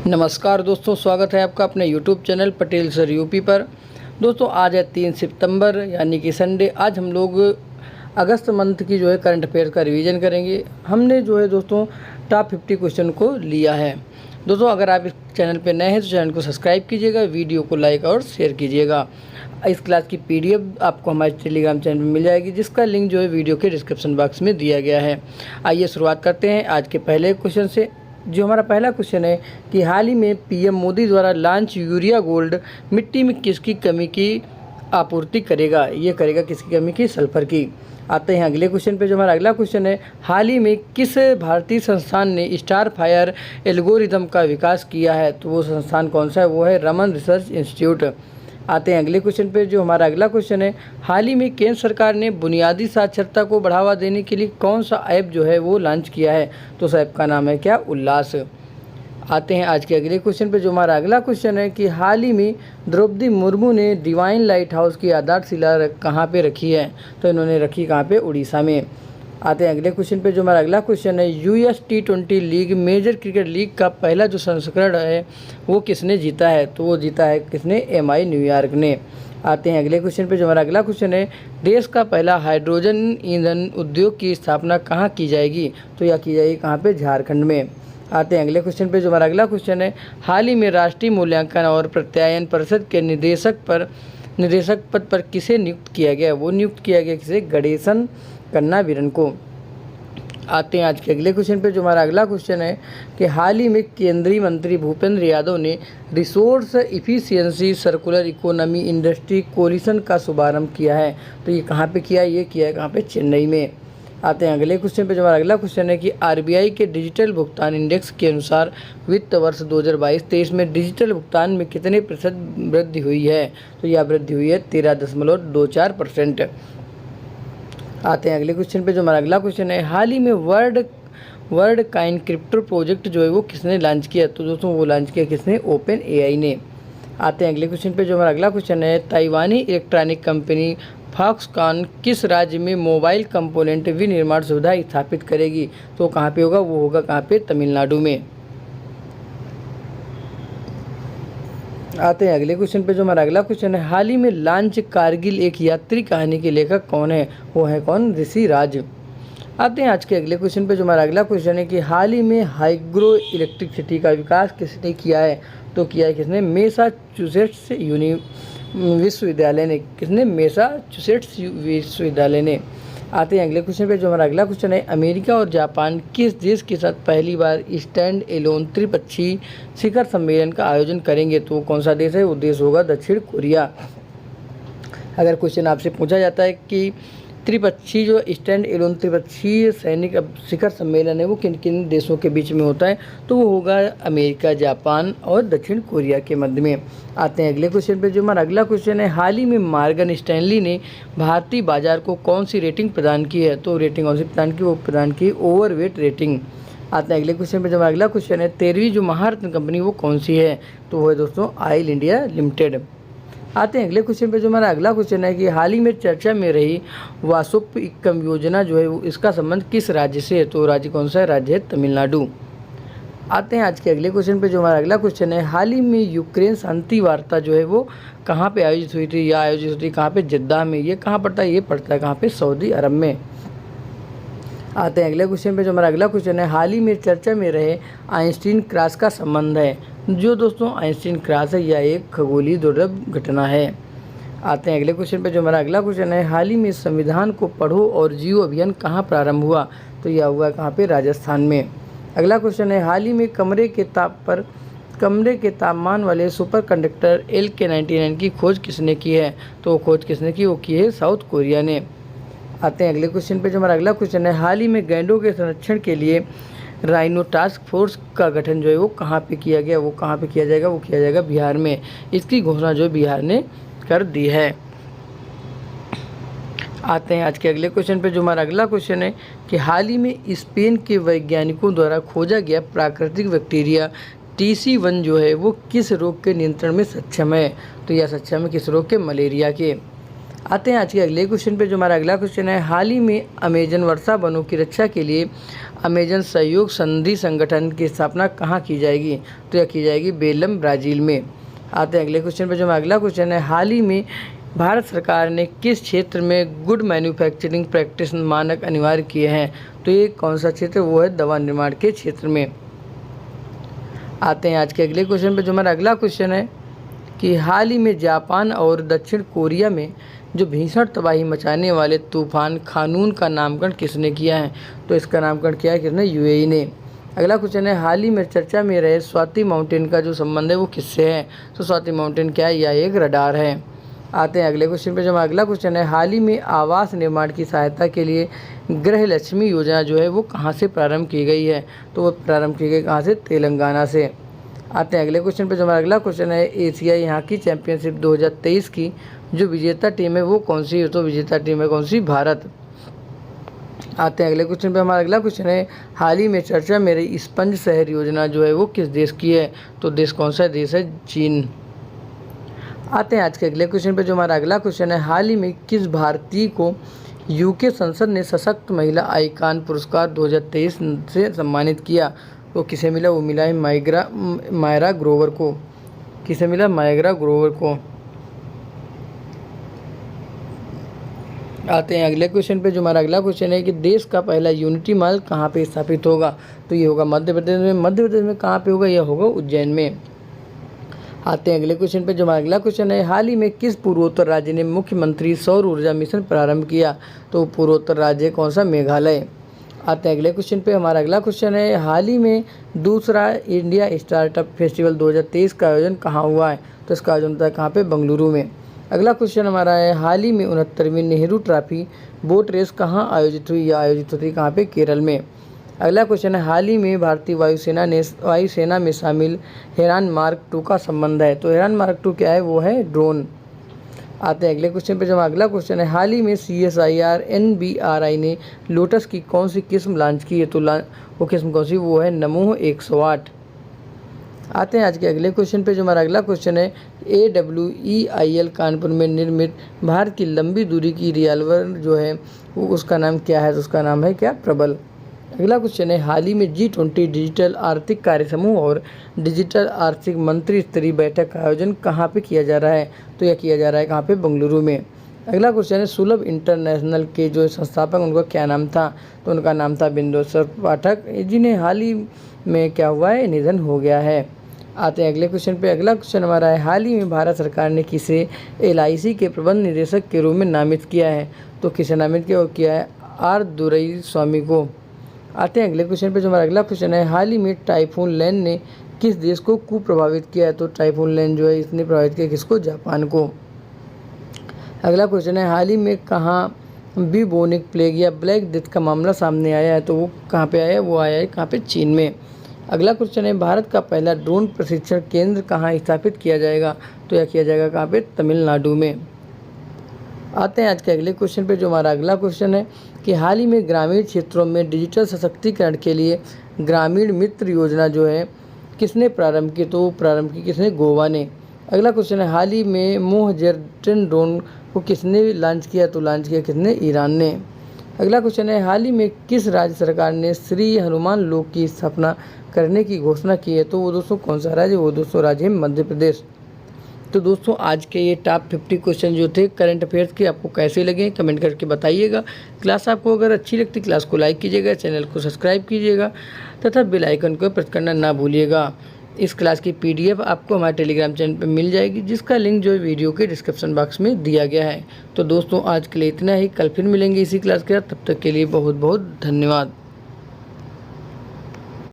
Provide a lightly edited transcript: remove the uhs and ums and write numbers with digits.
नमस्कार दोस्तों, स्वागत है आपका अपने YouTube channel Patel sir UP पर। दोस्तों आज है 3 सितंबर यानी कि संडे। आज हम लोग अगस्त मंथ की करंट अफेयर का रिवीजन करेंगे। हमने दोस्तों टॉप 50 क्वेश्चन को लिया है। दोस्तों अगर आप इस चैनल पर नए हैं तो चैनल को सब्सक्राइब कीजिएगा, वीडियो को लाइक और शेयर कीजिएगा। इस क्लास की PDF आपको हमारे टेलीग्राम चैनल में मिल जाएगी, जिसका लिंक वीडियो के डिस्क्रिप्शन बॉक्स में दिया गया है। आइए शुरुआत करते हैं आज के पहले क्वेश्चन से। जो हमारा पहला क्वेश्चन है कि हाल ही में PM मोदी द्वारा लॉन्च यूरिया गोल्ड मिट्टी में किसकी कमी की आपूर्ति करेगा? ये करेगा किसकी कमी की? सल्फर की। आते हैं अगले क्वेश्चन पे। जो हमारा अगला क्वेश्चन है, हाल ही में किस भारतीय संस्थान ने स्टार फायर एल्गोरिदम का विकास किया है? तो वो संस्थान कौन सा है? वो है रमन रिसर्च इंस्टीट्यूट। आते हैं अगले क्वेश्चन पे। जो हमारा अगला क्वेश्चन है, हाल ही में केंद्र सरकार ने बुनियादी साक्षरता को बढ़ावा देने के लिए कौन सा ऐप वो लॉन्च किया है? तो उस ऐप का नाम है क्या? उल्लास। आते हैं आज के अगले क्वेश्चन पे। जो हमारा अगला क्वेश्चन है कि हाल ही में द्रौपदी मुर्मू ने डिवाइन लाइट हाउस की आधारशिला कहाँ पे रखी है? तो इन्होंने रखी कहाँ पे? उड़ीसा में। आते हैं अगले क्वेश्चन पे। जो हमारा अगला क्वेश्चन है, US T20 league major cricket league का पहला जो संस्करण है वो किसने जीता है? तो वो जीता है किसने? MI न्यूयॉर्क ने। आते हैं अगले क्वेश्चन पे। जो हमारा अगला क्वेश्चन है, देश का पहला हाइड्रोजन ईंधन उद्योग की स्थापना कहाँ की जाएगी? तो यह की जाएगी कहाँ पे? झारखंड में। आते हैं अगले क्वेश्चन पे। जो हमारा अगला क्वेश्चन है, हाल ही में राष्ट्रीय मूल्यांकन और प्रत्यायन परिषद के निदेशक पद पर किसे नियुक्त किया गया? वो नियुक्त किया गया किसे? गणेशन कन्नावीरन को। आते हैं आज के अगले क्वेश्चन पे। जो हमारा अगला क्वेश्चन है कि हाल ही में केंद्रीय मंत्री भूपेंद्र यादव ने resource efficiency circular economy industry coalition का शुभारंभ किया है। तो ये कहाँ पे किया है? ये किया है कहाँ पे? चेन्नई में। आते हैं अगले क्वेश्चन पे। जो हमारा अगला क्वेश्चन है कि RBI के डिजिटल भुगतान इंडेक्स के अनुसार वित्त वर्ष 2022-23 में डिजिटल भुगतान में कितने प्रतिशत वृद्धि हुई है? तो यह वृद्धि हुई है 13.24%। आते हैं अगले क्वेश्चन पे। जो हमारा अगला क्वेश्चन है, हाल ही में वर्ड काइन क्रिप्टो प्रोजेक्ट वो किसने लॉन्च किया? तो दोस्तों वो लॉन्च किया किसने? OpenAI ने। आते हैं अगले क्वेश्चन पे। जो हमारा अगला क्वेश्चन है, ताइवानी इलेक्ट्रॉनिक कंपनी फॉक्सकॉन किस राज्य में मोबाइल कंपोनेंट विनिर्माण सुविधा स्थापित करेगी? तो कहाँ पे होगा? वो होगा कहाँ पे? तमिलनाडु में। आते हैं अगले क्वेश्चन पे। जो हमारा अगला क्वेश्चन है, हाल ही में लॉन्च कारगिल एक यात्री कहानी के लेखक कौन है? वो है कौन? ऋषि राज। आते हैं आज के अगले क्वेश्चन पे। जो हमारा अगला क्वेश्चन है कि हाल ही में हाइड्रो इलेक्ट्रिसिटी का विकास किसने किया है? तो किया है किसने? मैसाचुसेट्स विश्वविद्यालय ने। किसने? मैसाचुसेट्स विश्वविद्यालय ने। आते हैं अगले क्वेश्चन पे। जो हमारा अगला क्वेश्चन है, अमेरिका और जापान किस देश के साथ पहली बार स्टैंड एलोन त्रिपक्षीय शिखर सम्मेलन का आयोजन करेंगे? तो कौन सा देश है? वो देश होगा दक्षिण कोरिया। अगर क्वेश्चन आपसे पूछा जाता है कि त्रिपक्षीय स्टैंड एलोन त्रिपक्षीय सैनिक शिखर सम्मेलन है वो किन किन देशों के बीच में होता है? तो वो होगा अमेरिका, जापान और दक्षिण कोरिया के मध्य में। आते हैं अगले क्वेश्चन पे। जो हमारा अगला क्वेश्चन है, हाल ही में मॉर्गन स्टैनली ने भारतीय बाजार को कौन सी रेटिंग प्रदान की है? तो रेटिंग कौन सी प्रदान की? वो प्रदान की ओवरवेट रेटिंग। आते हैं अगले क्वेश्चन पे। जो हमारा अगला क्वेश्चन है, 13वीं जो महारत्न कंपनी वो कौन सी है? तो वो है दोस्तों ऑयल इंडिया लिमिटेड। आते हैं अगले क्वेश्चन पे। जो हमारा अगला क्वेश्चन है कि हाल ही में चर्चा में रही वासुप्पयिकम योजना वो इसका संबंध किस राज्य से है? तो राज्य कौन सा है? राज्य है तमिलनाडु। आते हैं आज के अगले क्वेश्चन पे। जो हमारा अगला क्वेश्चन है, हाल ही में यूक्रेन शांति वार्ता वो कहाँ पे आयोजित हुई थी? या आयोजित हुई थी कहाँ पे? जद्दा में। ये कहाँ पड़ता है? ये पड़ता है कहाँ पे? सऊदी अरब में। आते हैं अगले क्वेश्चन पे। जो हमारा अगला क्वेश्चन है, हाल ही में चर्चा में रहे आइंस्टीन क्रॉस का संबंध है। जो दोस्तों आइंस्टीन क्रॉस है यह एक खगोलीय दुर्लभ घटना है। आते हैं अगले क्वेश्चन पे। जो हमारा अगला क्वेश्चन है, हाल ही में संविधान को पढ़ो और जियो अभियान कहाँ प्रारंभ हुआ? तो यह हुआ कहाँ पे? राजस्थान में। अगला क्वेश्चन है, हाल ही में कमरे के तापमान वाले सुपर कंडक्टर LK99 की खोज किसने की है? तो खोज किसने की? वो की है साउथ कोरिया ने। आते हैं अगले क्वेश्चन पे। जो हमारा अगला क्वेश्चन है, हाल ही में गैंडों के संरक्षण के लिए राइनो टास्क फोर्स का गठन वो कहाँ पे किया गया? वो कहाँ पे किया जाएगा? वो किया जाएगा बिहार में। इसकी घोषणा बिहार ने कर दी है। आते हैं आज के अगले क्वेश्चन पे। जो हमारा अगला क्वेश्चन है कि हाल ही में स्पेन के वैज्ञानिकों द्वारा खोजा गया प्राकृतिक बैक्टीरिया TC1 वो किस रोग के नियंत्रण में सक्षम है? तो यह सक्षम है किस रोग के? मलेरिया के। आते हैं आज के अगले क्वेश्चन पे। जो हमारा अगला क्वेश्चन है, हाल ही में अमेजन वर्षा वनों की रक्षा के लिए अमेजन सहयोग संधि संगठन की स्थापना कहाँ की जाएगी? तो यह की जाएगी बेलम, ब्राज़ील में। आते हैं अगले क्वेश्चन पे। जो हमारा अगला क्वेश्चन है, हाल ही में भारत सरकार ने किस क्षेत्र में गुड मैन्युफैक्चरिंग प्रैक्टिस मानक अनिवार्य किए हैं? तो ये कौन सा क्षेत्र? वो है दवा निर्माण के क्षेत्र में। आते हैं आज के अगले क्वेश्चन पे। जो हमारा अगला क्वेश्चन है कि हाल ही में जापान और दक्षिण कोरिया में जो भीषण तबाही मचाने वाले तूफान खानून का नामकरण किसने किया है? तो इसका नामकरण किया है किसने? यूएई ने। अगला क्वेश्चन है, हाल ही में चर्चा में रहे स्वाति माउंटेन का जो संबंध है वो किससे है? तो स्वाति माउंटेन क्या है? यह एक रडार है। आते हैं अगले क्वेश्चन पे। जो हमारा अगला क्वेश्चन है, हाल ही में आवास निर्माण की सहायता के लिए गृह लक्ष्मी योजना जो है वो कहाँ से प्रारंभ की गई है? तो वो प्रारंभ की गई कहाँ से? तेलंगाना से। आते हैं अगले क्वेश्चन पे। जो हमारा अगला क्वेश्चन है, एशियाई हॉकी चैंपियनशिप 2023 की जो विजेता टीम है वो कौन सी है? तो विजेता टीम है कौन सी? भारत। आते हैं अगले क्वेश्चन पे। हमारा अगला क्वेश्चन है, हाल ही में चर्चा में रही स्पंज शहर योजना जो है वो किस देश की है? तो देश कौन सा देश है? चीन। आते हैं आज के अगले क्वेश्चन पे। जो हमारा अगला क्वेश्चन है, हाल ही में किस भारतीय को यूके संसद ने सशक्त महिला आइकान पुरस्कार 2023 से सम्मानित किया? तो किसे मिला? वो मिला है मायरा ग्रोवर को। किसे मिला? मायरा ग्रोवर को। आते हैं अगले क्वेश्चन पे। जो हमारा अगला क्वेश्चन है कि देश का पहला यूनिटी मॉल कहाँ पे स्थापित होगा? तो ये होगा मध्य प्रदेश में। मध्य प्रदेश में कहाँ पे होगा? यह होगा उज्जैन में। आते हैं अगले क्वेश्चन पे। जो हमारा अगला क्वेश्चन है, हाल ही में किस पूर्वोत्तर राज्य ने मुख्यमंत्री सौर ऊर्जा मिशन प्रारंभ किया? तो पूर्वोत्तर राज्य कौन सा? मेघालय। आते हैं अगले क्वेश्चन पे। हमारा अगला क्वेश्चन है, हाल ही में दूसरा इंडिया स्टार्टअप फेस्टिवल 2023 का आयोजन कहाँ हुआ है? तो इसका आयोजन होता है कहाँ पे? बेंगलुरु में। अगला क्वेश्चन हमारा है, हाल ही में 69वीं नेहरू ट्रॉफी बोट रेस कहाँ आयोजित हुई? या आयोजित होती कहाँ पे? केरल में। अगला क्वेश्चन है, हाल ही में भारतीय वायुसेना में शामिल हेरान मार्क 2 का संबंध है? तो हेरान मार्क 2 क्या है? वो है ड्रोन। आते हैं अगले क्वेश्चन पे। जब अगला क्वेश्चन है, हाल ही में CSIR NBRI ने लोटस की कौन सी किस्म लॉन्च की है? तो वो किस्म कौन सी? वो है नमो 108। आते हैं आज के अगले क्वेश्चन पे। जो हमारा अगला क्वेश्चन है, AWEIL कानपुर में निर्मित भारत की लंबी दूरी की रिवॉल्वर जो है वो उसका नाम क्या है? तो उसका नाम है क्या? प्रबल। अगला क्वेश्चन है, हाल ही में G20 डिजिटल आर्थिक कार्य समूह और डिजिटल आर्थिक मंत्री स्तरीय बैठक का आयोजन कहाँ पे किया जा रहा है? तो यह किया जा रहा है कहाँ पे? बेंगलुरु में। अगला क्वेश्चन है, सुलभ इंटरनेशनल के जो संस्थापक उनका क्या नाम था? तो उनका नाम था बिंदुसार पाठक, जिन्हें हाल ही में क्या हुआ है? निधन हो गया है। आते हैं अगले क्वेश्चन पे। अगला क्वेश्चन हमारा है, हाल ही में भारत सरकार ने किसे LIC के प्रबंध निदेशक के रूप में नामित किया है? तो किसे नामित किया है? R दुरईस्वामी को। आते हैं अगले क्वेश्चन पे। जो हमारा अगला क्वेश्चन है, हाल ही में टाइफून लैन ने किस देश को कुप्रभावित किया है? तो टाइफून लैन जो है इसने प्रभावित किया किसको? जापान को। अगला क्वेश्चन है, हाल ही में कहाँ ब्यूबोनिक प्लेग या ब्लैक डेथ का मामला सामने आया है? तो वो कहाँ पे आया है? वो आया है कहाँ पे? चीन में। अगला क्वेश्चन है, भारत का पहला ड्रोन प्रशिक्षण केंद्र कहाँ स्थापित किया जाएगा? तो यह किया जाएगा कहाँ पे? तमिलनाडु में। आते हैं आज के अगले क्वेश्चन पे। जो हमारा अगला क्वेश्चन है कि हाल ही में ग्रामीण क्षेत्रों में डिजिटल सशक्तिकरण के लिए ग्रामीण मित्र योजना जो है किसने प्रारंभ की? तो प्रारंभ की किसने? गोवा ने। अगला क्वेश्चन है, हाल ही में मोहजेरटन ड्रोन को किसने लॉन्च किया? तो लॉन्च किया किसने? ईरान ने। अगला क्वेश्चन है, हाल ही में किस राज्य सरकार ने श्री हनुमान लोक की स्थापना करने की घोषणा की है? तो वो दोस्तों कौन सा राज्य? वो दोस्तों राज्य है मध्य प्रदेश। तो दोस्तों आज के ये टॉप 50 क्वेश्चन जो थे करंट अफेयर्स के आपको कैसे लगे कमेंट करके बताइएगा। क्लास आपको अगर अच्छी लगती क्लास को लाइक कीजिएगा, चैनल को सब्सक्राइब कीजिएगा तथा बेल आइकन को प्रेस करना ना भूलिएगा। इस क्लास की PDF आपको हमारे टेलीग्राम चैनल पर मिल जाएगी, जिसका लिंक जो है वीडियो के डिस्क्रिप्शन बॉक्स में दिया गया है। तो दोस्तों आज के लिए इतना ही, कल फिर मिलेंगे इसी क्लास के साथ। तब तक के लिए बहुत बहुत धन्यवाद।